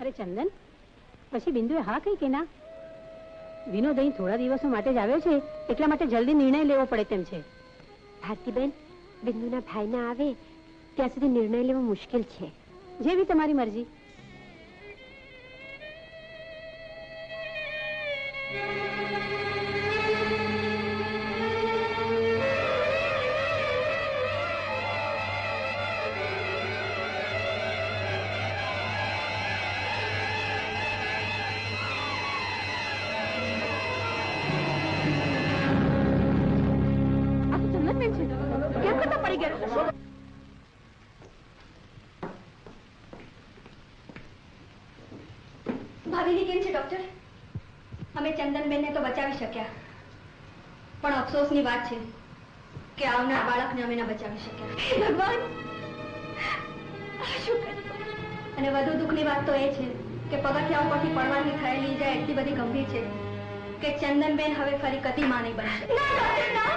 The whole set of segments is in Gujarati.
અરે ચંદન, પછી બિંદુએ હા કઈ કે ના? વિનોદ અહીં થોડા દિવસો માટે જ આવ્યો છે, એટલા માટે જલ્દી નિર્ણય લેવો પડે તેમ છે. ભારતીબેન, બિંદુના ભાઈ ના આવે ત્યાં સુધી નિર્ણય લેવો મુશ્કેલ છે. જેવી તમારી મરજી. ભાભીની કેમ છે ડોક્ટર? અમે ચંદનબેનને તો બચાવી શક્યા, પણ અફસોસની વાત છે કે આવનાર બાળકને અમે ન બચાવી શક્યા. ભગવાન, શું કર્યું? અને વધુ દુઃખની વાત તો એ છે કે પગથિયા ઉપરથી પડવાની થયેલી ઈજા એટલી બધી ગંભીર છે કે ચંદનબેન હવે ફરી કદી માં નહીં બનશે. ના ડોક્ટર, ના.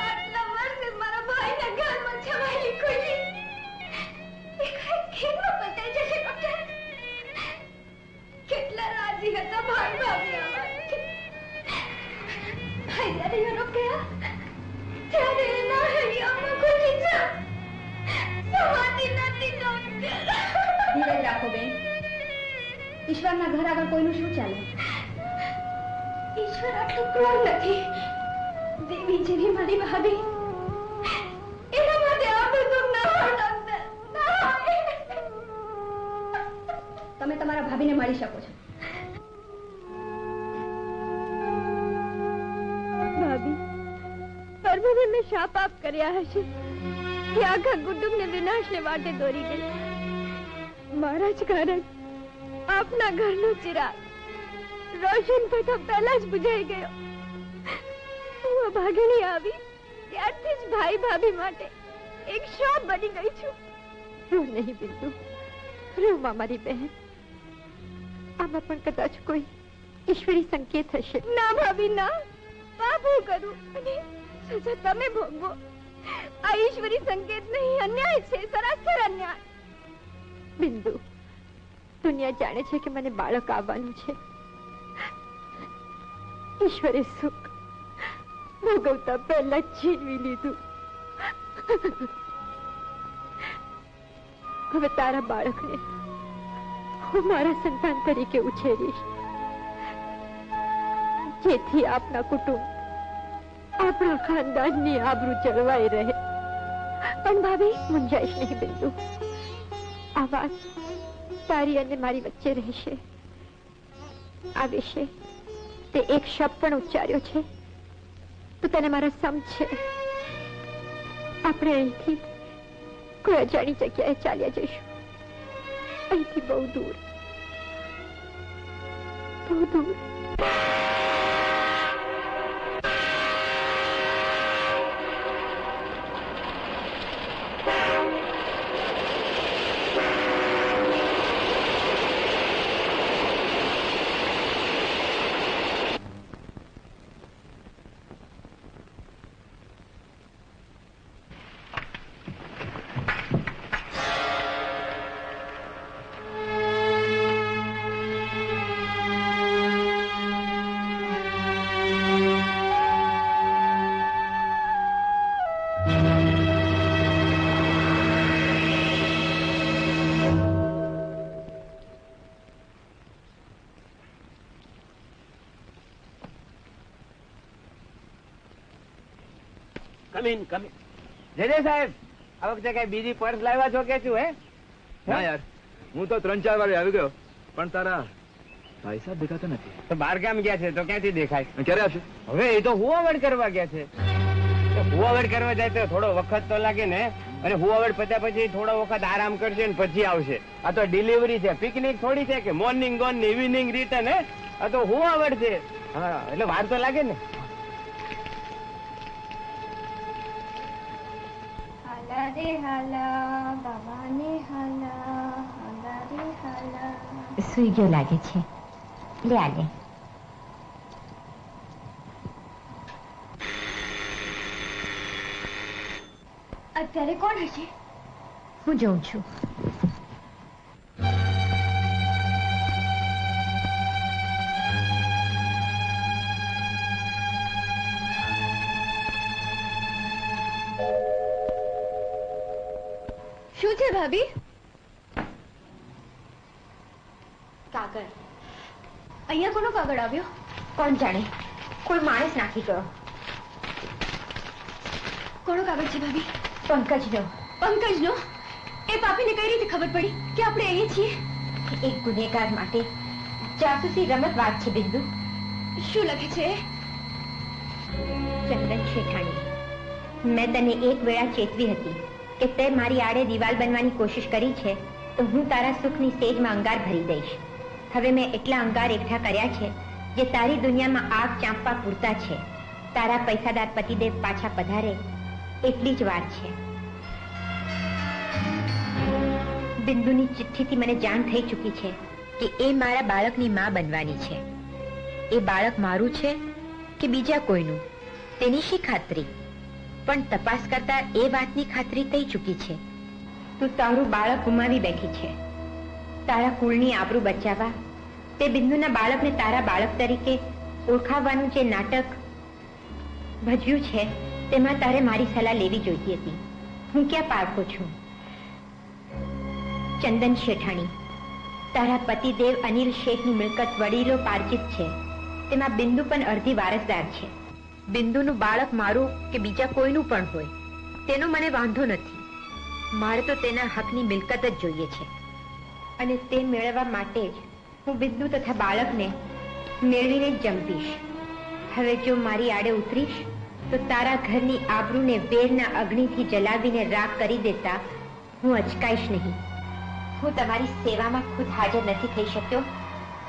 આટલા વર્ષે મારા ભાઈના ઘરમાં છવાયેલી ખુશી કેટલા રાજી હતા ભાઈ ભાભી અમારે. ભાઈ જ્યારે યુરોપ ગયા ત્યારે એના હૈયામાં ખુશી સમાતી નથી ડોક્ટર. ધીરજ રાખો બેન, ઈશ્વરના ઘર આગળ કોઈનું શું ચાલે? ઈશ્વર આટલું ક્રૂર નથી. દેવી જેવી મારી ભાભી, એના માટે આ બધું ના હોય ડોક્ટર. તમે તમારા ભાભીને મળી શકો છો. ભાભી, પરમને મેં શાપ આપ કર્યા હશે કે આખા કુટુંબને વિનાશને વાટે દોરી ગઈ. મારા જ કારણ આપના ઘરનો ચિરાગ રોશન થતા પહેલા જ બુઝાઈ ગયો. હું અભાગીણી આવી ત્યારથી જ ભાઈ ભાભી માટે એક શાપ બની ગઈ છું. રો નહીં બિંદુ, રો મારી બહેન. આમાં પણ કદાચ કોઈ ઈશ્વરી સંકેત હશે. ના ભાભી, ના. પાપ હું કરું અને સજા તમે ભોગવો. આ ઈશ્વરી સંકેત નહીં, અન્યાય છે, સરાસર અન્યાય. બિંદુ, દુનિયા જાણે છે કે મને બાળક આવવાનું છે. ઈશ્વરે સુખ ભોગવતા પહેલા જ છીનવી લીધું. હવે તારા બાળકને હું મારા સંતાન તરીકે ઉછેરીશ, જેથી આપના કુટુંબ, આપણા ખાનદાનની આબરૂ જળવાઈ રહે. પણ ભાભી, મૂંઝાઈશ નહીં બિંદુ. આ વાત તારી અને મારી વચ્ચે રહેશે. આ વિશે તે એક શબ્દ પણ ઉચ્ચાર્યો છે તો તને મારા સમ છે. આપણે અહીંથી કોઈ અજાણી જગ્યાએ ચાલ્યા જઈશું. અહીંથી બહુ દૂર, બહુ દૂર. જય સાહેબ, આ વખતે કઈ બીજી પર્સ લાવ્યા છો કે શું? હે ના યાર, હું તો 3-4 વાર આવી ગયો, પણ તારા ભાઈ સાહેબ દેખાતા નથી. તો બહાર ગામ ગયા છે તો ક્યાંથી દેખાય? ક્યારે આવશે? હવે એ તો હુવાવડ કરવા ગયા છે. હુવાવડ કરવા જાય તો થોડો વખત તો લાગે ને, અને હુવાવડ પત્યા પછી થોડો વખત આરામ કરશે ને પછી આવશે. આ તો ડિલિવરી છે, પિકનિક થોડી છે કે મોર્નિંગ ગોન ને ઇવનિંગ રિટર્ન. હે, આ તો હુવાવડ છે. હા, એટલે વાર તો લાગે ને. સુઈ ગયો લાગે છે. લે આ લે. અત્યારે કોણ હશે? હું જઉં છું. શું છે ભાભી? કાગળ. અહીંયા કોનો કાગળ આવ્યો? કોણ જાણે, કોઈ માણસ નાખી ગયો. કોનો કાગળ છે ભાભી? પંકજનો. પંકજનો? એ પાપીને કઈ રીતે ખબર પડી કે આપણે અહીંયા છીએ? એક ગુનેગાર માટે જાસૂસી રમત વાત છે બિંદુ. શું લખે છે? ચંદન શેઠાણી, મેં તને એક વેળા ચેતવી હતી કે તે મારી આડે દિવાલ બનવાની કોશિશ કરી છે તો હું તારા સુખની સેજમાં અંગાર ભરી દઈશ. હવે મેં એટલા અંગાર એકઠા કર્યા છે જે તારી દુનિયામાં આગ ચાંપવા પૂરતા છે. તારા પૈસાદાર પતિદેવ પાછા પધારે એટલી જ વાર છે. બિંદુની ચિઠ્ઠીથી મને જાણ થઈ ચૂકી છે કે એ મારા બાળકની માં બનવાની છે. એ બાળક મારું છે કે બીજા કોઈનું તેની શી ખાતરી? પણ તપાસ કરતા એ વાતની ખાતરી થઈ ચૂકી છે. તું તારું બાળક ગુમાવી બેઠી છે. તારા કુળની આબરૂ બચાવવા તે બિંદુના બાળકને તારા બાળક તરીકે ઓળખાવવાનું જે નાટક ભજ્યું છે તેમાં તારે મારી સલાહ લેવી જોઈતી હતી. હું ક્યાં પારખો છું? ચંદન શેઠાણી, તારા પતિદેવ અનિલ શેઠની મિલકત વડીલો પાર્જિત છે. તેમાં બિંદુ પણ અડધી વારસદાર છે. બિંદુનું બાળક મારું કે બીજા કોઈનું પણ હોય તેનો મને વાંધો નથી. મારે તો તેના હકની મિલકત જ જોઈએ છે અને તે મેળવવા માટે જ હું બિંદુ તથા બાળકને મેળવીને જ જંપીશ. હવે જો મારી આડે ઉતરીશ તો તારા ઘરની આબરૂને વેરના અગ્નિથી જલાવીને રાખ કરી દેતા હું અચકાઈશ નહીં. હું તમારી સેવામાં ખુદ હાજર નથી થઈ શક્યો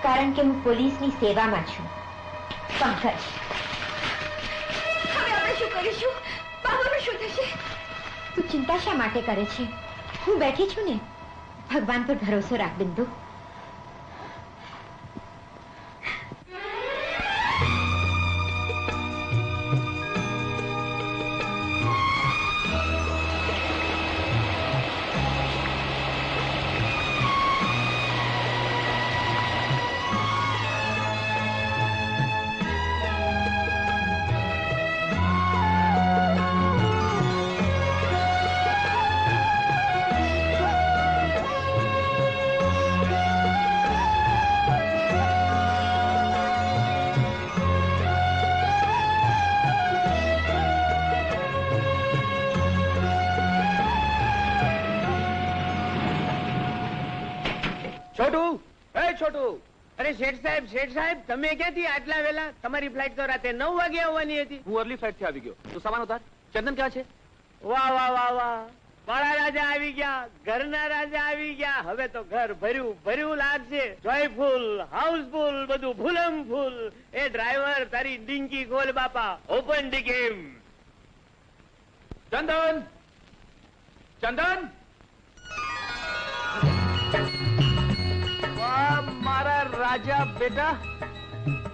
કારણ કે હું પોલીસની સેવામાં છું. પંકજ, હવે આપણે શું કરીશું? બાબાનું શું થશે? તું ચિંતા શા માટે કરે છે? હું બેઠી છું ને. ભગવાન પર ભરોસો રાખ બિંદુ. છોટુ, એ છોટુ! અરે શેઠ સાહેબ તમે ક્યાંથી આટલા વેલા? તમારી ફ્લાઇટ તો રાતે 9 વાગે આવવાની હતી. હું અર્લી ફ્લાઇટ થી આવી ગયો. તું સામાન ઉતાર. ચંદન ક્યાં છે? વાહ વાહ વાહ વાહ! મારા રાજા આવી ગયા, ઘરના રાજા આવી ગયા. હવે તો ઘર ભર્યું ભર્યું લાગશે. જોયફુલ, હાઉસફુલ, બધું ફૂલમ ફૂલ. એ ડ્રાઈવર, તારી ડિંકી ખોલ બાપા. Open the game. Chandan! Chandan! મારા રાજા બેટા.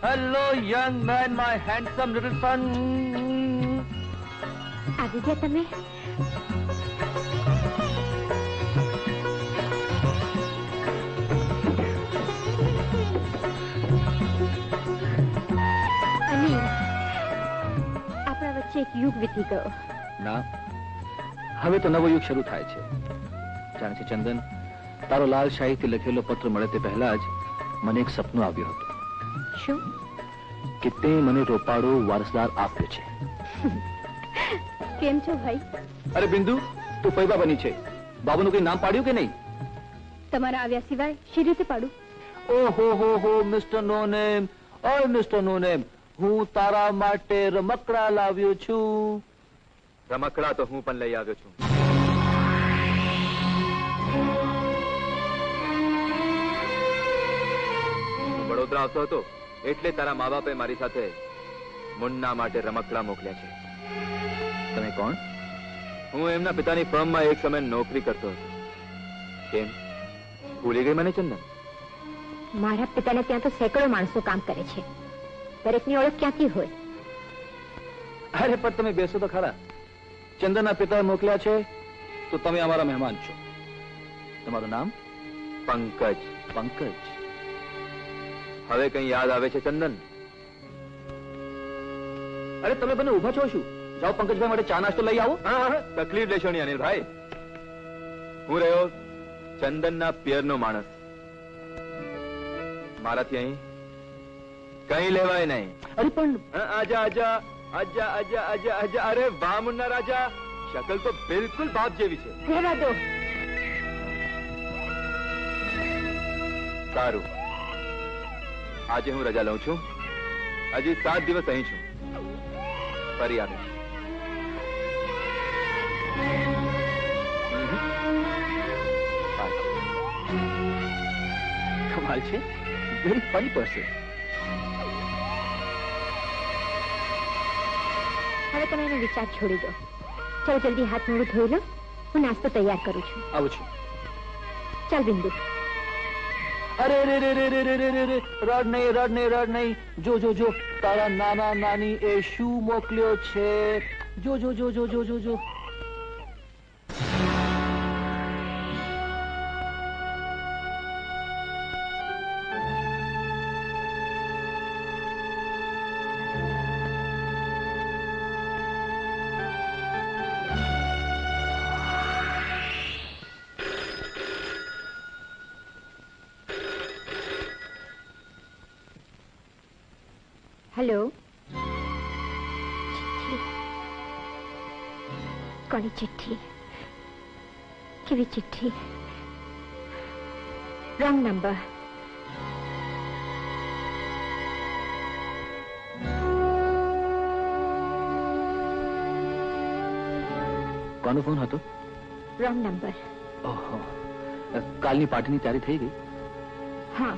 Hello young man, my handsome little son. આવી ગયા તમે? અનિલ, આપણા વચ્ચે એક યુગ વીતી ગયો. ના, હવે તો નવો યુગ શરૂ થાય છે. જાણે છે ચંદન, તારો લાલ શાહીથી લખેલો પત્ર મળે તે પહેલા જ મને એક સપનું આવ્યું હતું. શું? કે તે મને રોપાળો વારસદાર આપ્યો છે. કેમ છો ભાઈ? અરે બિંદુ, તું ફૈબા બની છે. બાબુનું કઈ નામ પાડ્યું કે નહીં? તમારા આવ્યા સિવાય શી રીતે પાડું? ઓહો હો હો, મિસ્ટર નો નેમ. ઓય મિસ્ટર નો નેમ, હું તારા માટે રમકડા લાવ્યો છું. રમકડા તો હું પણ લઈ આવ્યો છું. વડોદરા આવતો હતો એટલે તારા મા બાપે મારી સાથે મુન્ના માટે રમકડા મોકલ્યા છે. તમે કોણ? હું એમના પિતાની ફર્મમાં એક સમય નોકરી કરતો હતો. કેમ, ભૂલી ગઈ મને ચંદન? મારા પિતાને ત્યાં તો સેંકડો માણસો કામ કરે છે. દરેકની ઓળખ ક્યાંથી હોય? અરે પણ તમે બેસો તો ખરા. ચંદનના પિતાએ મોકલ્યા છે તો તમે અમારા મહેમાન છો. તમારું નામ? પંકજ. પંકજ. હવે કઈ યાદ આવે છે ચંદન? અરે તમે બંને ઉભા છો શું? જાઓ પંકજભાઈ માટે ચા નાસ્તો લઈ આવો. તકલીફ લેશો નહીં અનિલભાઈ. હું રહ્યો ચંદનના પિયરનો માણસ. મારાથી અહીં કઈ લેવાય નહીં. અરે પણ આજા આજા આજા આજા આજા આજા. અરે વાહ મુન્ના રાજા, શકલ તો બિલકુલ બાપ જેવી છે. રહેવા દો. સારું, આજે હું રજા લઉં છું. હજી 7 દિવસ અહીં છું. ફરી આવીશ. કમાલ છે. Very funny person. હવે તમે એનો વિચાર છોડી દો. ચાલો જલ્દી હાથ મોઢું ધોઈ લો. હું નાસ્તો તૈયાર કરું છું. આવું છું. ચાલ બિંદુ. અરે રે રે રે રે રે રે રે રે. રડ નહીં, રડ નહીં, રડ નહીં. જો જો જો તારા નાના નાની એ શું મોકલ્યો છે. જો જો જો જો જો જો જો. હેલો. કોની ચિઠ્ઠી? કેવી ચિઠ્ઠી? Wrong number. કોનો ફોન હતો? Wrong number. ઓહો, કાલની પાર્ટીની તૈયારી થઈ ગઈ? હા,